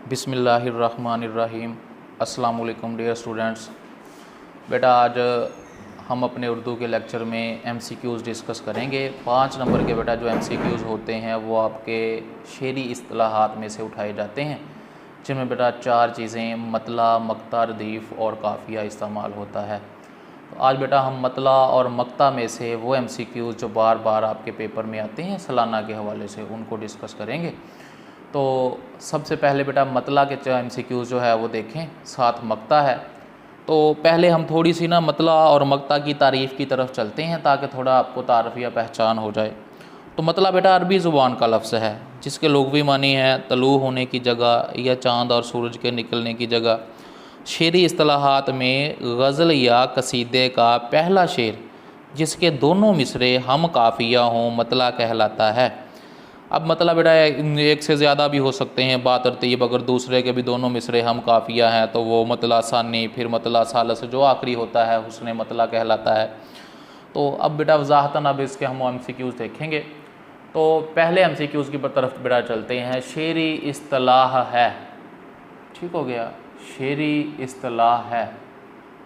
बिस्मिल्लाहिर्रहमानिर्रहीम। अस्सलाम वालेकुम डियर स्टूडेंट्स। बेटा आज हम अपने उर्दू के लेक्चर में MCQs डिस्कस करेंगे। 5 नंबर के बेटा जो MCQs होते हैं वो आपके शेरी इस्तिलाहात में से उठाए जाते हैं, जिनमें बेटा 4 चीज़ें मतला, मक्ता, रदीफ़ और काफ़िया इस्तेमाल होता है। तो आज बेटा हम मतला और मक्ता में से वो MCQs जो बार बार आपके पेपर में आते हैं सालाना के हवाले से, उनको डिस्कस करेंगे। तो सबसे पहले बेटा मतला के MCQs जो है वो देखें, साथ मक्ता है। तो पहले हम थोड़ी सी ना मतला और मक्ता की तारीफ़ की तरफ चलते हैं ताकि थोड़ा आपको तारफ़ या पहचान हो जाए। तो मतला बेटा अरबी ज़ुबान का लफ्ज़ है जिसके लुग़वी मानी है तलू होने की जगह या चाँद और सूरज के निकलने की जगह। शेरी इस्तिलाहात में गज़ल या कसीदे का पहला शेर जिसके दोनों मिसरे हम काफ़िया हों मतला कहलाता है। अब मतलब बेटा एक से ज़्यादा भी हो सकते हैं बात तरतीब, अगर दूसरे के भी दोनों मिसरे हम काफ़िया हैं तो वो मतला सानी, फिर मतला सालस जो आखिरी होता है हुस्ने मतला कहलाता है। तो अब बेटा वजाहतन अब इसके हम MCQs देखेंगे। तो पहले MCQs की तरफ बेटा चलते हैं। शेरी इस्तिलाह है, ठीक हो गया, शेरी इस्तिलाह है।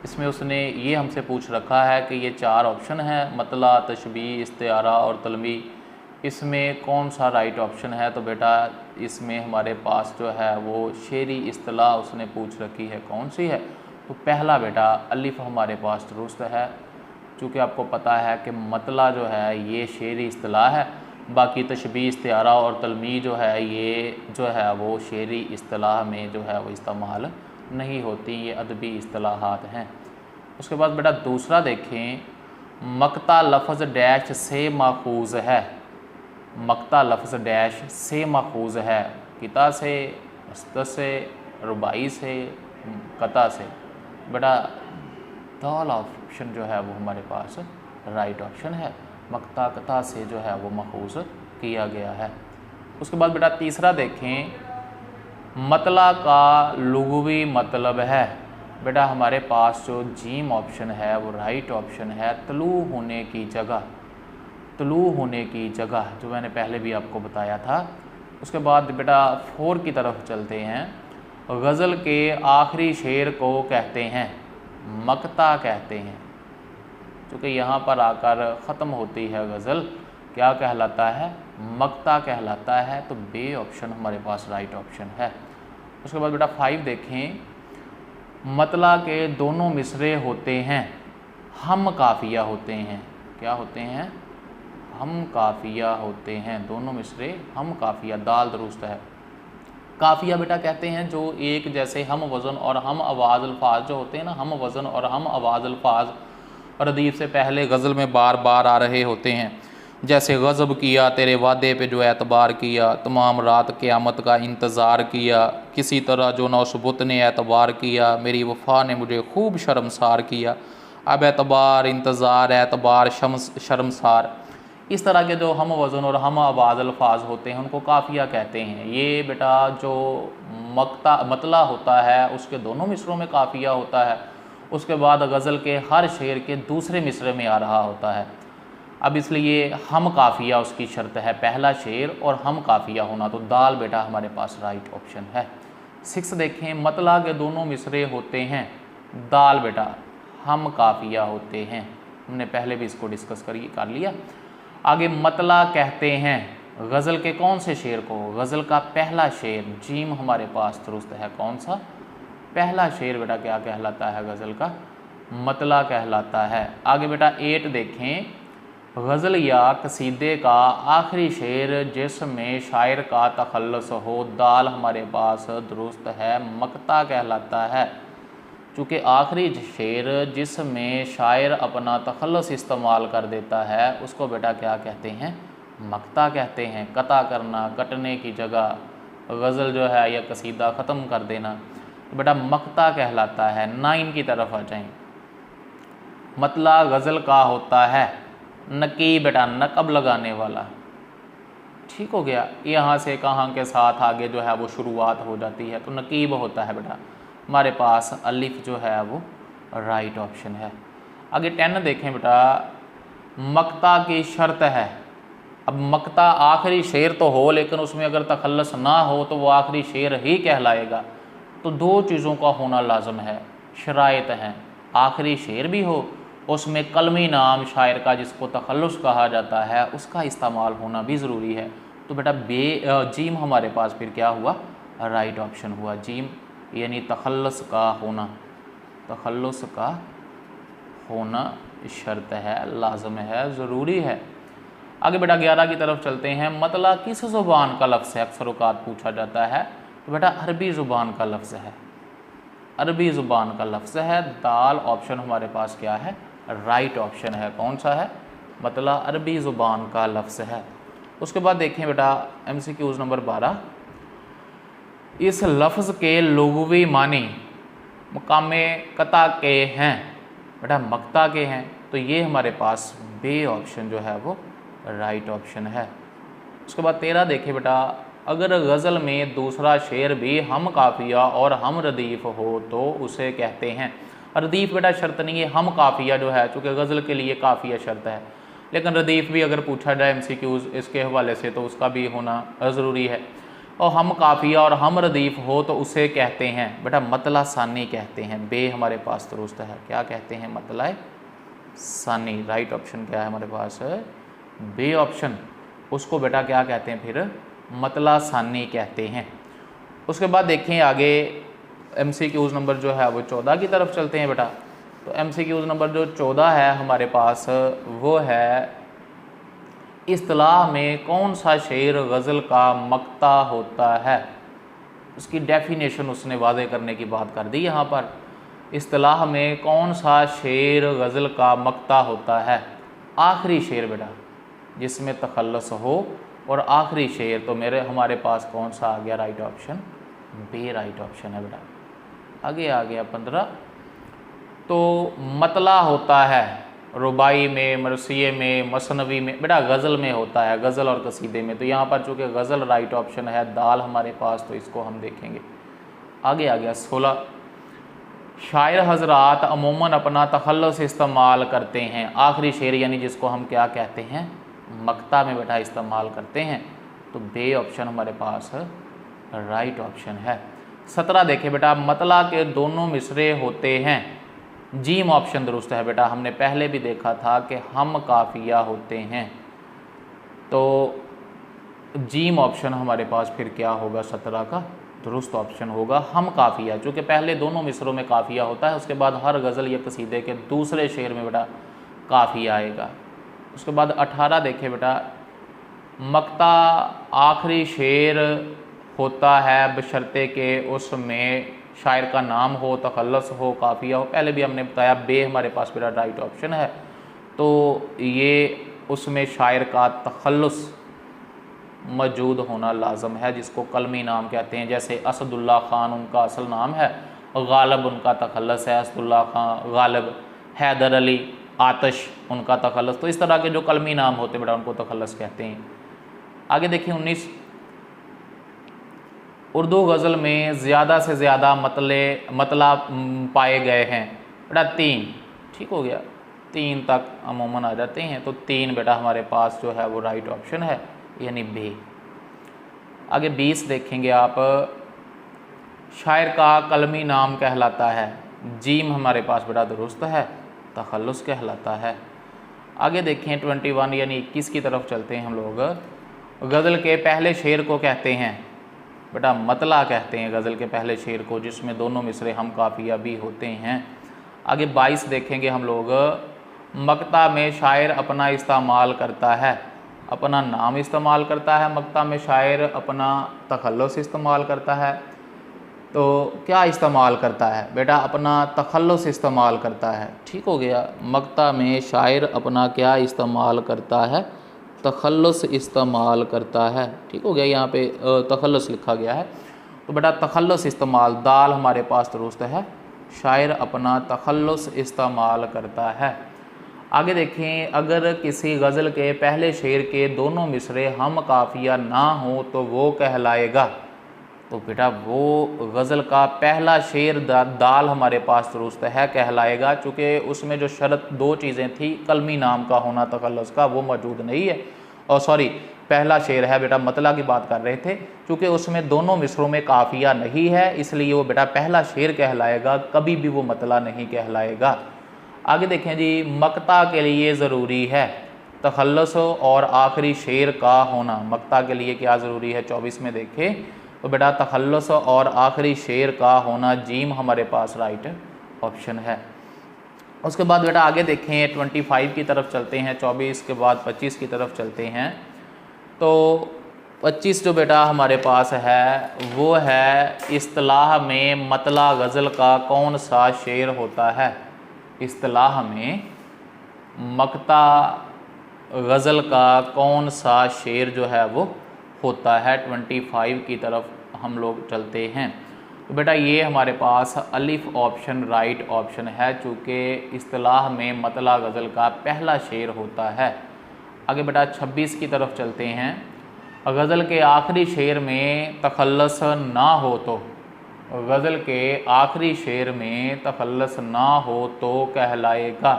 इसमें उसने ये हमसे पूछ रखा है कि ये 4 ऑप्शन हैं, मतला, तशबीह, इस्तिआरा और तलमी, इसमें कौन सा राइट ऑप्शन है। तो बेटा इसमें हमारे पास जो है वो शेरी इस्तिलाह उसने पूछ रखी है, कौन सी है। तो पहला बेटा अलिफ हमारे पास दुरुस्त है, चूँकि आपको पता है कि मतला जो है ये शेरी इस्तिलाह है, बाकी तशबीह, इस्तिआरा और तलमी जो है ये जो है वो शेरी इस्तिलाह में जो है वो इस्तेमाल नहीं होती, ये अदबी इस्तिलाहात हैं। उसके बाद बेटा दूसरा देखें, मक्ता लफ्ज़ डैश से माखूज़ है। मक्ता लफ्ज़ डैश से माखूज़ है, किता से, मस्त से, रुबाई से, कता से। बेटा दाल ऑप्शन जो है वो हमारे पास राइट ऑप्शन है, मक्ता कता से जो है वो माखूज़ किया गया है। उसके बाद बेटा तीसरा देखें, मतला का लुग़वी मतलब है। बेटा हमारे पास जो जीम ऑप्शन है वो राइट ऑप्शन है, तलू होने की जगह, तलू होने की जगह, जो मैंने पहले भी आपको बताया था। उसके बाद बेटा 4 की तरफ चलते हैं। गज़ल के आखिरी शेर को कहते हैं मक्ता कहते हैं, क्योंकि यहाँ पर आकर ख़त्म होती है गज़ल, क्या कहलाता है, मक्ता कहलाता है। तो बे ऑप्शन हमारे पास राइट ऑप्शन है। उसके बाद बेटा 5 देखें, मतला के दोनों मिसरे होते हैं हम काफ़िया होते हैं, क्या होते हैं, हम काफ़िया होते हैं, दोनों मिसरे हम काफ़िया, दाल दुरुस्त है। काफ़िया बेटा कहते हैं जो एक जैसे हम वज़न और हम आवाज़ अल्फाज जो होते हैं ना, हम वज़न और हम आवाज़ अल्फाज रदीफ़ से पहले गज़ल में बार बार आ रहे होते हैं। जैसे गज़ब किया तेरे वादे पे जो एतबार किया, तमाम रात क़यामत का इंतज़ार किया, किसी तरह जो नौसबुत ने एतबार किया, मेरी वफ़ा ने मुझे खूब शर्मसार किया। अब एतबार, इंतज़ार, एतबार, शर्मसार, इस तरह के जो हम वज़न और हम आवाज़ अल्फाज होते हैं उनको काफ़िया कहते हैं। ये बेटा जो मतला होता है उसके दोनों मिसरों में काफ़िया होता है, उसके बाद गज़ल के हर शेर के दूसरे मिसरे में आ रहा होता है। अब इसलिए हम काफ़िया उसकी शर्त है, पहला शेर और हम काफ़िया होना, तो दाल बेटा हमारे पास राइट ऑप्शन है। 6 देखें, मतला के दोनों मिसरे होते हैं, दाल बेटा हम काफ़िया होते हैं, हमने पहले भी इसको डिस्कस कर लिया। आगे मतला कहते हैं गज़ल के कौन से शेर को, गज़ल का पहला शेर, जीम हमारे पास दुरुस्त है, कौन सा, पहला शेर बेटा क्या कहलाता है, गज़ल का मतला कहलाता है। आगे बेटा 8 देखें, गज़ल या कसीदे का आखिरी शेर जिसमें शायर का तखल्लुस हो, दाल हमारे पास दुरुस्त है, मक्ता कहलाता है। चूँकि आखिरी शेर जिसमें शायर अपना तखल्लुस इस्तेमाल कर देता है उसको बेटा क्या कहते हैं, मक्ता कहते हैं। कता करना, कटने की जगह, गज़ल जो है या कसीदा ख़त्म कर देना, तो बेटा मक्ता कहलाता है। 9 की तरफ आ जाएं, मतला गज़ल का होता है नकीब, बेटा नकब लगाने वाला, ठीक हो गया। यहाँ से कहाँ के साथ आगे जो है वो शुरुआत हो जाती है, तो नकीब होता है बेटा हमारे पास अलिफ जो है वो राइट ऑप्शन है। आगे 10 देखें बेटा, मक्ता की शर्त है, अब मक्ता आखिरी शेर तो हो, लेकिन उसमें अगर तखल्लुस ना हो तो वो आखिरी शेर ही कहलाएगा। तो दो चीज़ों का होना लाजम है, शराइत हैं, आखिरी शेर भी हो, उसमें कलमी नाम शायर का जिसको तखल्लुस कहा जाता है उसका इस्तेमाल होना भी ज़रूरी है। तो बेटा जीम हमारे पास फिर क्या हुआ, राइट ऑप्शन हुआ जीम, यानी तखल्लुस का होना, तखल्लुस का होना शर्त है, लाजम है, ज़रूरी है। आगे बेटा 11 की तरफ चलते हैं। मतला किस ज़ुबान का लफ्ज़ है, अक्सर औक़ात पूछा जाता है। तो बेटा अरबी ज़ुबान का लफ्ज़ है, अरबी ज़ुबान का लफ्ज़ है। दाल ऑप्शन हमारे पास क्या है, राइट ऑप्शन है। कौन सा है, मतला अरबी ज़ुबान का लफ्ज़ है। उसके बाद देखें बेटा MCQs नंबर 12, इस लफ्ज़ के लुग़वी मानी मकामे कता के हैं, बेटा मक्ता के हैं। तो ये हमारे पास बे ऑप्शन जो है वो राइट ऑप्शन है। उसके बाद 13 देखें बेटा, अगर गज़ल में दूसरा शेर भी हम काफ़िया और हम रदीफ़ हो तो उसे कहते हैं। रदीफ़ बेटा शर्त नहीं है, हम काफ़िया जो है चूँकि गज़ल के लिए काफ़िया शर्त है, लेकिन रदीफ़ भी अगर पूछा जाए MCQs इसके हवाले से तो उसका भी होना ज़रूरी है। और हम काफ़िया और हम रदीफ़ हो तो उसे कहते हैं बेटा मतला सानी कहते हैं। बे हमारे पास दुरुस्त है, क्या कहते हैं, मतला सानी। राइट ऑप्शन क्या है हमारे पास, बे ऑप्शन, उसको बेटा क्या कहते हैं फिर, मतला सानी कहते हैं। उसके बाद देखें आगे MCQs नंबर जो है वो 14 की तरफ चलते हैं बेटा। तो MCQs नंबर जो 14 है हमारे पास वो है, इस्तिलाह में कौन सा शेर गज़ल का मक्ता होता है। उसकी डेफिनेशन उसने वाज़े करने की बात कर दी यहाँ पर। इस्तिलाह में कौन सा शेर गज़ल का मक्ता होता है, आखिरी शेर बेटा जिसमें तखल्लुस हो, और आखिरी शेर तो हमारे पास कौन सा आ गया, राइट ऑप्शन बे राइट ऑप्शन है बेटा। आगे आ गया 15, तो मतला होता है रुबाई में, मरसिए में, मसनवी में, बेटा गज़ल में होता है, गज़ल और कसीदे में। तो यहाँ पर चूँकि गज़ल राइट ऑप्शन है, दाल हमारे पास, तो इसको हम देखेंगे। आगे आ गया 16, शायर हजरात अमूमन अपना तखल्लुस इस्तेमाल करते हैं, आखिरी शेर यानी जिसको हम क्या कहते हैं, मक्ता में बेटा इस्तेमाल करते हैं। तो बे ऑप्शन हमारे पास राइट ऑप्शन है। 17 देखें बेटा, मतला के दोनों मिसरे होते हैं, जीम ऑप्शन दुरुस्त है बेटा। हमने पहले भी देखा था कि हम काफ़िया होते हैं, तो जीम ऑप्शन हमारे पास फिर क्या होगा, 17 का दुरुस्त ऑप्शन होगा हम काफ़िया, चूँकि पहले दोनों मिसरों में काफ़िया होता है, उसके बाद हर गज़ल या कसीदे के दूसरे शेर में बेटा काफ़िया आएगा। उसके बाद 18 देखें बेटा, मक्ता आखिरी शेर होता है बशर्ते के उसमें शायर का नाम हो, तखल्लुस हो, काफ़िया हो। पहले भी हमने बताया बे हमारे पास बेटा राइट ऑप्शन है। तो ये उसमें शायर का तखल्लुस मौजूद होना लाजम है, जिसको कलमी नाम कहते हैं। जैसे असदुल्ला ख़ान उनका असल नाम है, गालिब उनका तखल्लुस है, असदुल्ला ख़ान, गालिब, हैदर अली, आतिश उनका तखल्लुस। तो इस तरह के जो कलमी नाम होते हैं बेटा उनको तखल्लुस कहते हैं। आगे देखिए 19, उर्दू गज़ल में ज़्यादा से ज़्यादा मतला पाए गए हैं बेटा 3, ठीक हो गया, 3 तक अमूमन आ जाते हैं। तो 3 बेटा हमारे पास जो है वो राइट ऑप्शन है, यानी बे। आगे 20 देखेंगे आप, शायर का कलमी नाम कहलाता है, जीम हमारे पास बेटा दुरुस्त है, तखल्लुस कहलाता है। आगे देखें 21 यानी 21 की तरफ चलते हैं हम लोग। गज़ल के पहले शेर को कहते हैं बेटा मतला कहते हैं गज़ल के पहले शेर को, जिसमें दोनों मिसरे हम काफ़िया भी होते हैं। आगे 22 देखेंगे हम लोग, मक्ता में शायर अपना इस्तेमाल करता है, अपना नाम इस्तेमाल करता है, मक्ता में शायर अपना तखल्लुस इस्तेमाल करता है। तो क्या इस्तेमाल करता है बेटा, अपना तखल्लुस इस्तेमाल करता है, ठीक हो गया। मक्ता में शायर अपना क्या इस्तेमाल करता है, तखल्लुस इस्तेमाल करता है, ठीक हो गया। यहाँ पे तखल्लुस लिखा गया है, तो बेटा तखल्लुस इस्तेमाल, दाल हमारे पास दुरुस्त है, शायर अपना तखल्लुस इस्तेमाल करता है। आगे देखें, अगर किसी गज़ल के पहले शेर के दोनों मिसरे हम काफ़िया ना हो तो वो कहलाएगा। तो बेटा वो गज़ल का पहला शेर दाल हमारे पास दुरुस्त है, कहलाएगा, चूँकि उसमें जो शर्त 2 चीज़ें थी, कलमी नाम का होना तखल्लुस का, वो मौजूद नहीं है। और सॉरी पहला शेर है बेटा मतला की बात कर रहे थे, क्योंकि उसमें दोनों मिसरों में काफिया नहीं है इसलिए वो बेटा पहला शेर कहलाएगा, कभी भी वो मतला नहीं कहलाएगा। आगे देखें जी, मक्ता के लिए ज़रूरी है तखल्लुस और आखिरी शेर का होना। मक्ता के लिए क्या ज़रूरी है 24 में देखें तो बेटा तखल्लुस और आखिरी शेर का होना, जीम हमारे पास राइट ऑप्शन है। उसके बाद बेटा आगे देखें 25 की तरफ चलते हैं, 24 के बाद 25 की तरफ चलते हैं। तो 25 जो बेटा हमारे पास है वो है इस्तिलाह में मतला गज़ल का कौन सा शेर होता है। इस्तिलाह में मक्ता गज़ल का कौन सा शेर जो है वो होता है। 25 की तरफ हम लोग चलते हैं तो बेटा ये हमारे पास अलिफ ऑप्शन राइट ऑप्शन है, चूँकि इस्तिलाह में मतला गज़ल का पहला शेर होता है। आगे बेटा 26 की तरफ चलते हैं। गज़ल के आखिरी शेर में तखल्लुस ना हो तो, गज़ल के आखिरी शेर में तखल्लुस ना हो तो कहलाएगा,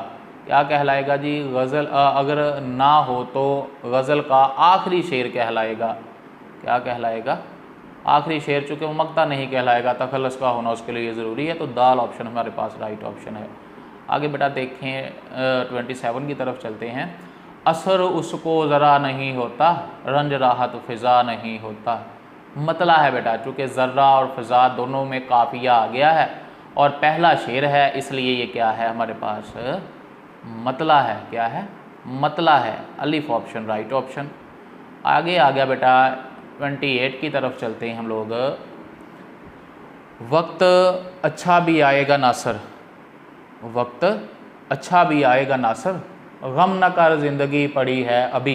क्या कहलाएगा जी? गज़ल अगर ना हो तो गज़ल का आखिरी शेर कहलाएगा। क्या कहलाएगा? आखिरी शेर, चूँकि वो मक्ता नहीं कहलाएगा, तखल्लुस का होना उसके लिए ज़रूरी है, तो दाल ऑप्शन हमारे पास राइट ऑप्शन है। आगे बेटा देखें 27 की तरफ चलते हैं। असर उसको ज़रा नहीं होता, रंज राहत फ़िज़ा नहीं होता। मतला है बेटा, चूँकि ज़र्रा और फ़िज़ा दोनों में काफ़िया आ गया है और पहला शेर है, इसलिए ये क्या है हमारे पास मतला है। क्या है? मतला है। अलिफ ऑप्शन राइट ऑप्शन। आगे आ गया बेटा 28 की तरफ चलते हैं हम लोग। वक्त अच्छा भी आएगा नासर, वक्त अच्छा भी आएगा नासर, गम न कर ज़िंदगी पड़ी है अभी।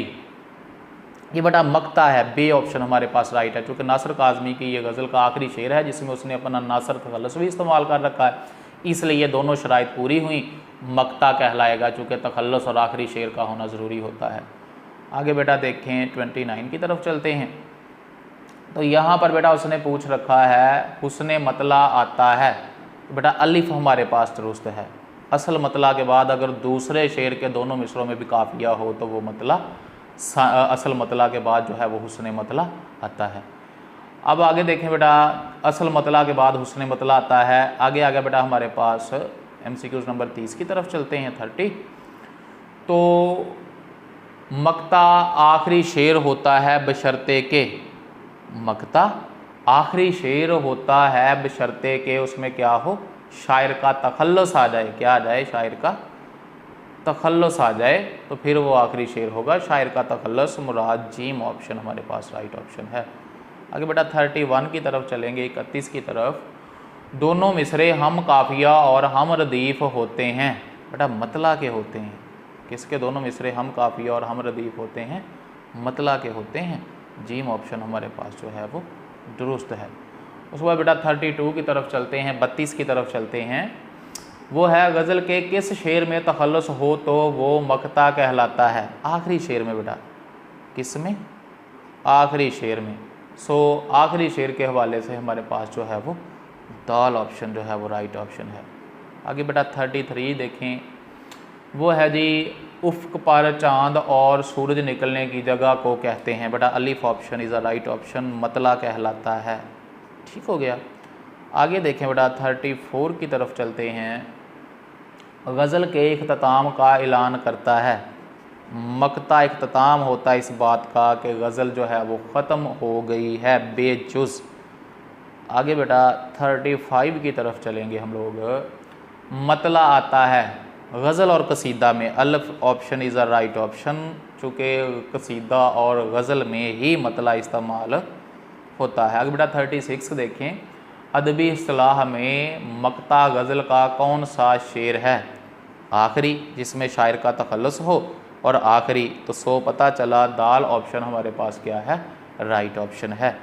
ये बेटा मक्ता है, बे ऑप्शन हमारे पास राइट है, क्योंकि नासर काज़मी की ये गज़ल का आखिरी शेर है जिसमें उसने अपना नासर तखल्लुस भी इस्तेमाल कर रखा है, इसलिए दोनों शराइत पूरी हुई, मक्ता कहलाएगा, चूँकि तखल्लुस और आखिरी शेर का होना ज़रूरी होता है। आगे बेटा देखें 29 की तरफ चलते हैं। तो यहाँ पर बेटा उसने पूछ रखा है हुस्ने मतला आता है, तो बेटा अलिफ हमारे पास दुरुस्त है। असल मतला के बाद अगर दूसरे शेर के दोनों मिसरों में भी काफिया हो तो वो मतला असल मतला के बाद जो है वो हुस्ने मतला आता है। अब आगे देखें बेटा, असल मतला के बाद हुस्ने मतला आता है। आगे आ गया बेटा हमारे पास MCQs नंबर 30 की तरफ चलते हैं 30। तो मक्ता आखिरी शेर होता है बशर्ते के, मक्ता आखिरी शेर होता है बशर्ते के उसमें क्या हो, शायर का तखल्लुस आ जाए। क्या आ जाए? शायर का तखल्लुस आ जाए तो फिर वो आखिरी शेर होगा। शायर का तखल्लुस मुराद जीम ऑप्शन हमारे पास राइट ऑप्शन है। आगे बेटा 31 की तरफ चलेंगे, 31 की तरफ। दोनों मिसरे हम काफिया और हम रदीफ़ होते हैं, बेटा मतला के होते हैं। किसके दोनों मिसरे हम काफिया और हम रदीफ़ होते हैं? मतला के होते हैं। जीम ऑप्शन हमारे पास जो है वो दुरुस्त है। उसके बाद बेटा 32 की तरफ चलते हैं, 32 की तरफ चलते हैं। वो है गज़ल के किस शेर में तखल्लुस हो तो वो मक्ता कहलाता है। आखिरी शेर में बेटा, किस में? आखिरी शेर में। सो आखिरी शेर के हवाले से हमारे पास जो है वो दाल ऑप्शन जो है वो राइट ऑप्शन है। आगे बेटा 33 देखें। वो है जी उफ़्क़ पर चाँद और सूरज निकलने की जगह को कहते हैं, बेटा अलिफ option is a right option, मतला कहलाता है। ठीक हो गया। आगे देखें बेटा 34 की तरफ चलते हैं। गज़ल के इख्तिताम का ऐलान करता है, मक्ता इख्तिताम होता है इस बात का कि गज़ल जो है वो ख़त्म हो गई है बेजुज़। आगे बेटा 35 की तरफ चलेंगे हम लोग। मतला आता है गज़ल और कसीदा में, अलिफ option is a right option, चूँकि कसीदा और गज़ल में ही मतला इस्तेमाल होता है। आगे बेटा 36 देखें। अदबी इस्तिलाह में मक्ता गज़ल का कौन सा शेर है? आखिरी, जिसमें शायर का तखल्लुस हो, और आखिरी तो सो पता चला दाल ऑप्शन हमारे पास क्या है? राइट ऑप्शन है।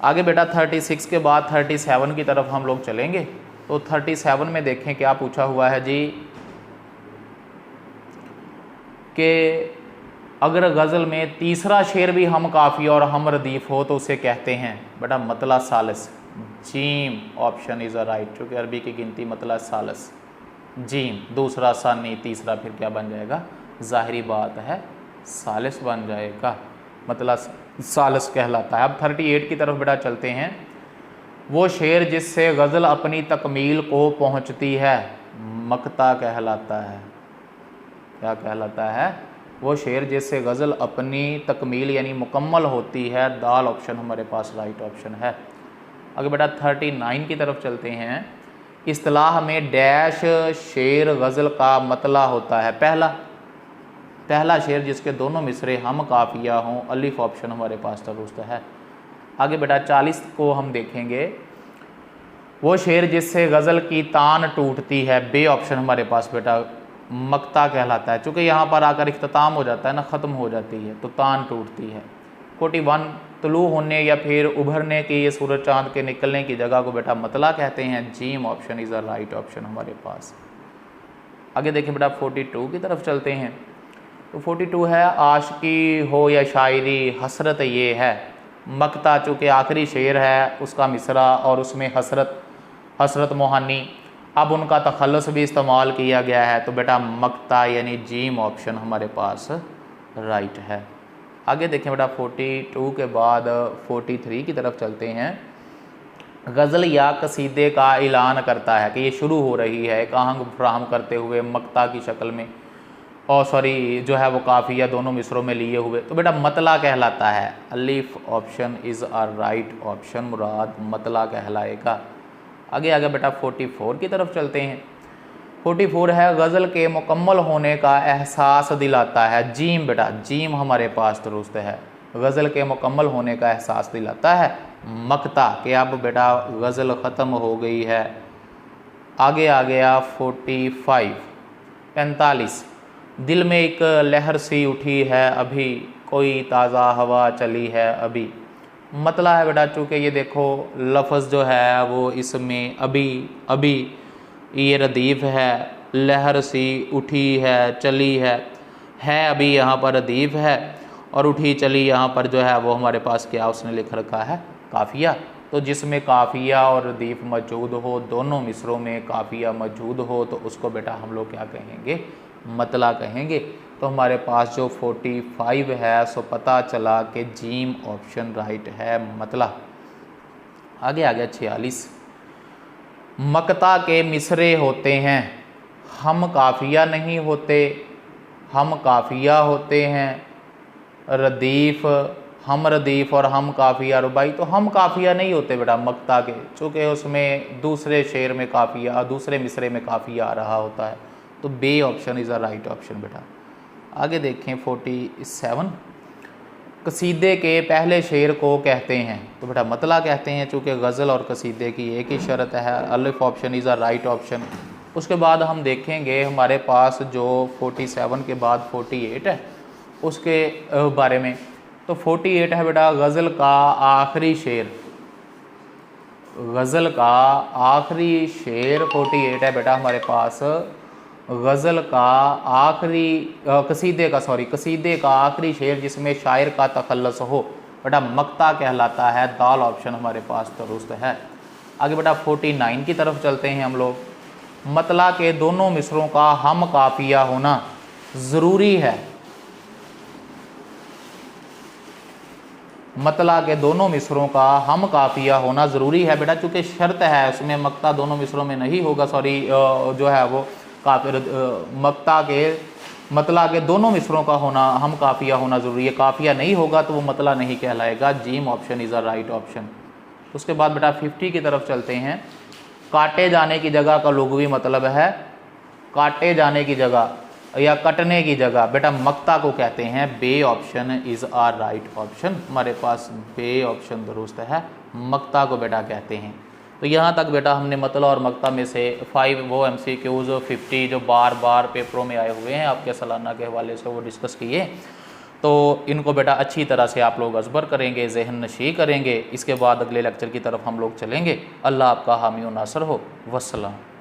आगे बेटा 36 के बाद 37 की तरफ हम लोग चलेंगे। तो 37 में देखें क्या पूछा हुआ है जी कि अगर गज़ल में तीसरा शेर भी हम काफ़ी और हम रदीफ़ हो तो उसे कहते हैं, बेटा मतला सालिस। जीम ऑप्शन इज़ अ राइट, क्योंकि अरबी की गिनती मतला सालिस। जीम दूसरा सानी, तीसरा फिर क्या बन जाएगा? ज़ाहिरी बात है सालिस बन जाएगा, मतला सालिस कहलाता है। अब 38 की तरफ बेटा चलते हैं। वो शेर जिससे गज़ल अपनी तकमील को पहुंचती है मक्ता कहलाता है। क्या कहलाता है? वो शेर जिससे गज़ल अपनी तकमील यानी मुकम्मल होती है। दाल ऑप्शन हमारे पास राइट ऑप्शन है। आगे बेटा 39 की तरफ चलते हैं। इस्तिलाह में डैश शेर गज़ल का मतला होता है। पहला शेर जिसके दोनों मिसरे हम काफिया हों, अलिफ ऑप्शन हमारे पास दुरुस्त है। आगे बेटा 40 को हम देखेंगे। वो शेर जिससे गज़ल की तान टूटती है, बे ऑप्शन हमारे पास बेटा मक्ता कहलाता है। चूँकि यहाँ पर आकर इख्तिताम हो जाता है ना, ख़त्म हो जाती है, तो तान टूटती है। 41 तुलू होने या फिर उभरने की, ये सूरज चाँद के निकलने की जगह को बेटा मतला कहते हैं। Gym option is a right option हमारे पास। आगे देखें बेटा 42 की तरफ चलते हैं। तो 42 है आशिकी हो या शायरी, हसरत ये है। मक्ता चूँकि आखिरी शेर है उसका मिसरा और उसमें हसरत मोहानी, अब उनका तखल्लुस भी इस्तेमाल किया गया है, तो बेटा मक्ता यानी जीम ऑप्शन हमारे पास राइट है। आगे देखें बेटा 42 के बाद 43 की तरफ चलते हैं। गज़ल या कसीदे का ऐलान करता है कि ये शुरू हो रही है एक आहंग फराहम करते हुए मक्ता की शक्ल में, और जो है वो काफिया दोनों मिसरों में लिए हुए, तो बेटा मतला कहलाता है। अलिफ option is a right option, मुराद मतला कहलाएगा। आगे बेटा 44 की तरफ चलते हैं। 44 है गज़ल के मुकम्मल होने का एहसास दिलाता है। जीम बेटा जीम हमारे पास दुरुस्त है। गज़ल के मुकम्मल होने का एहसास दिलाता है मक्ता, कि अब बेटा गज़ल ख़त्म हो गई है। आगे आ गया 45 दिल में एक लहर सी उठी है अभी, कोई ताज़ा हवा चली है अभी। मतला है बेटा, चूँकि ये देखो लफ्ज़ जो है वो इसमें अभी ये रदीफ़ है, लहर सी उठी है चली है अभी यहाँ पर रदीफ़ है, और उठी चली यहाँ पर जो है वो हमारे पास क्या उसने लिख रखा है काफ़िया। तो जिसमें काफ़िया और रदीफ़ मौजूद हो, दोनों मिसरों में काफ़िया मौजूद हो, तो उसको बेटा हम लोग क्या कहेंगे? मतला कहेंगे। तो हमारे पास जो 45 है सो पता चला कि जीम ऑप्शन राइट है मतला। आगे आ गया 46। मक्ता के मिसरे होते हैं, हम काफिया नहीं होते, हम काफिया होते हैं। रदीफ़, हम रदीफ़ और हम काफिया रुबाई, तो हम काफिया नहीं होते बेटा मक्ता के, चूँकि उसमें दूसरे शेर में काफिया, दूसरे मिसरे में काफिया आ रहा होता है। तो बे option is a right option बेटा। आगे देखें 47। कसीदे के पहले शेर को कहते हैं, तो बेटा मतला कहते हैं, चूँकि गज़ल और कसीदे की एक ही शर्त है। अलिफ option is a right option. उसके बाद हम देखेंगे हमारे पास जो 47 के बाद 48 है उसके बारे में। तो 48 है बेटा गज़ल का आखिरी शेर। गज़ल का आखिरी शेर 48 है बेटा हमारे पास। गज़ल का आखिरी कसीदे का आखिरी शेर जिसमें शायर का तखल्लुस हो, बेटा मक्ता कहलाता है। दाल ऑप्शन हमारे पास दुरुस्त है। आगे बेटा 49 की तरफ चलते हैं हम लोग। मतला के दोनों मिसरों का हम काफिया होना ज़रूरी है। मतला के दोनों मिसरों का हम काफिया होना ज़रूरी है बेटा, चूँकि शर्त है उसमें मक्ता दोनों मिसरों में नहीं होगा, जो है वो मतला के दोनों मिसरों का होना, हम काफिया होना ज़रूरी है। काफिया नहीं होगा तो वो मतला नहीं कहलाएगा। Gym option is a right option. उसके बाद बेटा 50 की तरफ चलते हैं। काटे जाने की जगह का लुग़वी मतलब है काटे जाने की जगह या कटने की जगह, बेटा मक्ता को कहते हैं। बे option is a right option, हमारे पास बे ऑप्शन दुरुस्त है। मक्ता को बेटा कहते हैं। तो यहाँ तक बेटा हमने मतला और मक्ता में से 5 वो MCQs 50 जो बार बार पेपरों में आए हुए हैं आपके सालाना के हवाले से वो डिस्कस किए। तो इनको बेटा अच्छी तरह से आप लोग अज़बर करेंगे, ज़हन नशी करेंगे। इसके बाद अगले लेक्चर की तरफ हम लोग चलेंगे। अल्लाह आपका हामी व नासर हो। वस्सलाम।